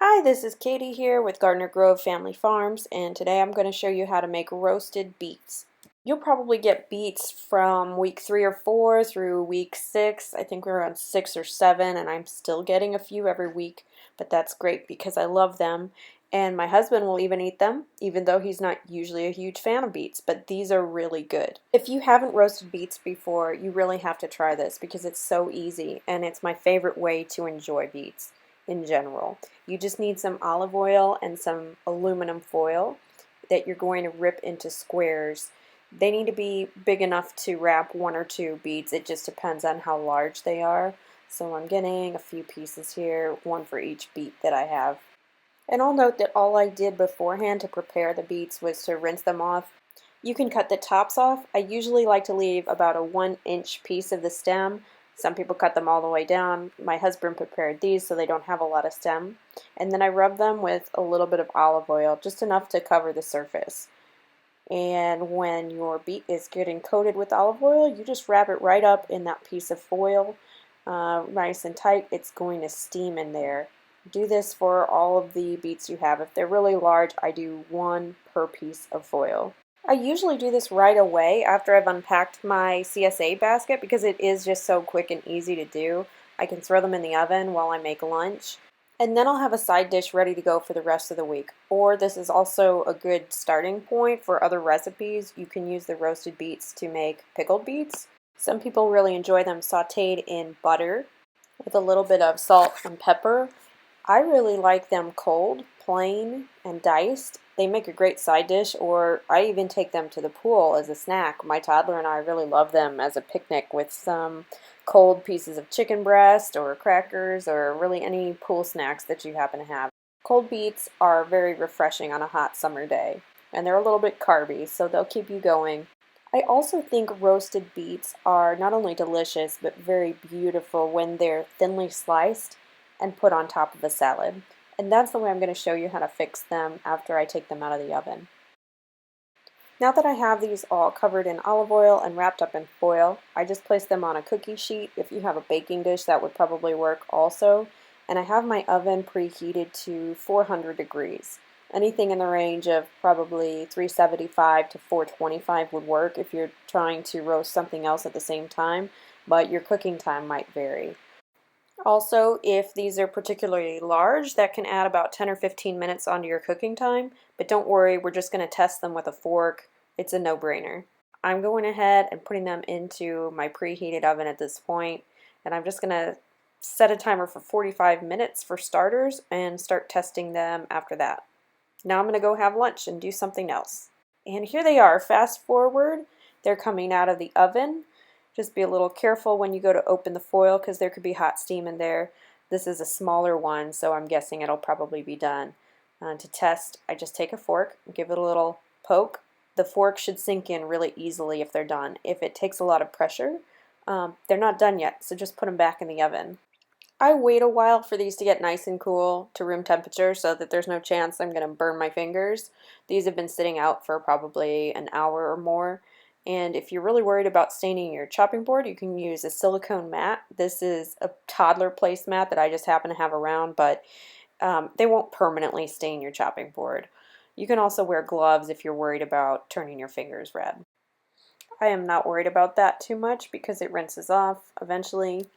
Hi, this is Katie here with Gardner Grove Family Farms, and today I'm going to show you how to make roasted beets. You'll probably get beets from week 3 or 4 through week 6. I think we're on 6 or 7, and I'm still getting a few every week, but that's great because I love them, and my husband will even eat them, even though he's not usually a huge fan of beets, but these are really good. If you haven't roasted beets before, you really have to try this because it's so easy, and it's my favorite way to enjoy beets in general. You just need some olive oil and some aluminum foil that you're going to rip into squares. They need to be big enough to wrap 1 or 2 beets. It just depends on how large they are. So I'm getting a few pieces here, 1 for each beet that I have. And I'll note that all I did beforehand to prepare the beets was to rinse them off. You can cut the tops off. I usually like to leave about a 1-inch piece of the stem. Some people cut them all the way down. My husband prepared these so they don't have a lot of stem. And then I rub them with a little bit of olive oil, just enough to cover the surface. And when your beet is getting coated with olive oil, you just wrap it right up in that piece of foil, nice and tight. It's going to steam in there. Do this for all of the beets you have. If they're really large, I do 1 per piece of foil. I usually do this right away after I've unpacked my CSA basket because it is just so quick and easy to do. I can throw them in the oven while I make lunch, and then I'll have a side dish ready to go for the rest of the week. Or this is also a good starting point for other recipes. You can use the roasted beets to make pickled beets. Some people really enjoy them sauteed in butter with a little bit of salt and pepper. I really like them cold, plain, and diced. They make a great side dish, or I even take them to the pool as a snack. My toddler and I really love them as a picnic with some cold pieces of chicken breast or crackers or really any pool snacks that you happen to have. Cold beets are very refreshing on a hot summer day, and they're a little bit carby, so they'll keep you going. I also think roasted beets are not only delicious, but very beautiful when they're thinly sliced and put on top of a salad. And that's the way I'm going to show you how to fix them after I take them out of the oven. Now that I have these all covered in olive oil and wrapped up in foil, I just place them on a cookie sheet. If you have a baking dish, that would probably work also. And I have my oven preheated to 400 degrees. Anything in the range of probably 375 to 425 would work if you're trying to roast something else at the same time, but your cooking time might vary. Also, if these are particularly large, that can add about 10 or 15 minutes onto your cooking time, but don't worry, we're just going to test them with a fork. It's a no-brainer. I'm going ahead and putting them into my preheated oven at this point, and I'm just going to set a timer for 45 minutes for starters and start testing them after that. Now I'm going to go have lunch and do something else. And here they are. Fast forward, they're coming out of the oven. Just be a little careful when you go to open the foil because there could be hot steam in there. This is a smaller one, so I'm guessing it'll probably be done. To test, I just take a fork, give it a little poke. The fork should sink in really easily if they're done. If it takes a lot of pressure, they're not done yet, so just put them back in the oven. I wait a while for these to get nice and cool to room temperature so that there's no chance I'm going to burn my fingers. These have been sitting out for probably an hour or more. And if you're really worried about staining your chopping board, you can use a silicone mat. This is a toddler placemat that I just happen to have around, but they won't permanently stain your chopping board. You can also wear gloves if you're worried about turning your fingers red. I am not worried about that too much because it rinses off eventually.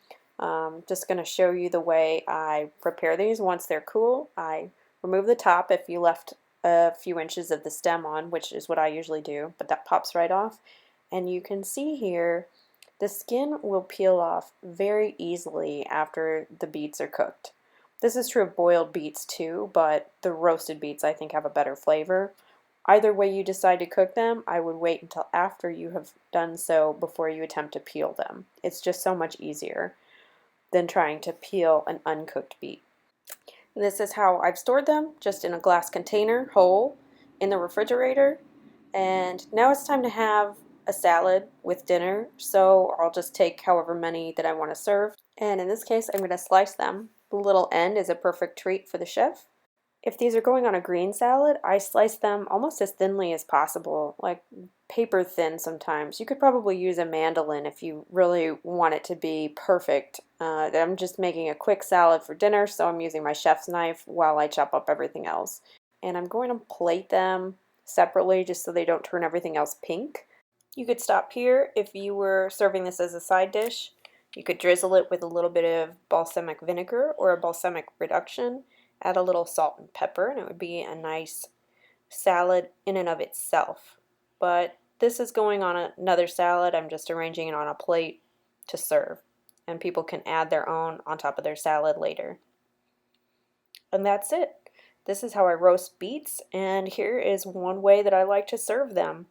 Just going to show you the way I prepare these. Once they're cool, I remove the top if you left a few inches of the stem on, which is what I usually do, but that pops right off. And you can see here the skin will peel off very easily after the beets are cooked. This is true of boiled beets too, but the roasted beets I think have a better flavor. Either way you decide to cook them, I would wait until after you have done so before you attempt to peel them. It's just so much easier than trying to peel an uncooked beet. This is how I've stored them, just in a glass container, whole, in the refrigerator. And now it's time to have a salad with dinner, so I'll just take however many that I want to serve. And in this case, I'm going to slice them. The little end is a perfect treat for the chef. If these are going on a green salad, I slice them almost as thinly as possible, like paper thin sometimes. You could probably use a mandolin if you really want it to be perfect. I'm just making a quick salad for dinner, so I'm using my chef's knife while I chop up everything else. And I'm going to plate them separately just so they don't turn everything else pink. You could stop here if you were serving this as a side dish. You could drizzle it with a little bit of balsamic vinegar or a balsamic reduction, add a little salt and pepper, and it would be a nice salad in and of itself. But this is going on another salad. I'm just arranging it on a plate to serve, and people can add their own on top of their salad later. And that's it. This is how I roast beets, and here is one way that I like to serve them.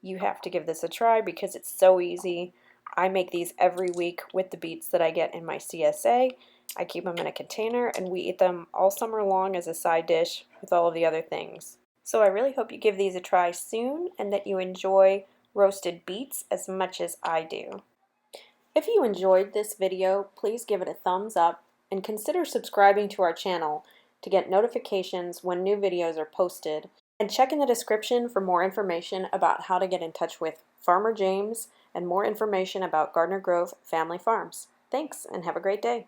You have to give this a try because it's so easy. I make these every week with the beets that I get in my CSA. I keep them in a container and we eat them all summer long as a side dish with all of the other things. So I really hope you give these a try soon and that you enjoy roasted beets as much as I do. If you enjoyed this video, please give it a thumbs up and consider subscribing to our channel to get notifications when new videos are posted. And check in the description for more information about how to get in touch with Farmer James and more information about Gardner Grove Family Farms. Thanks and have a great day.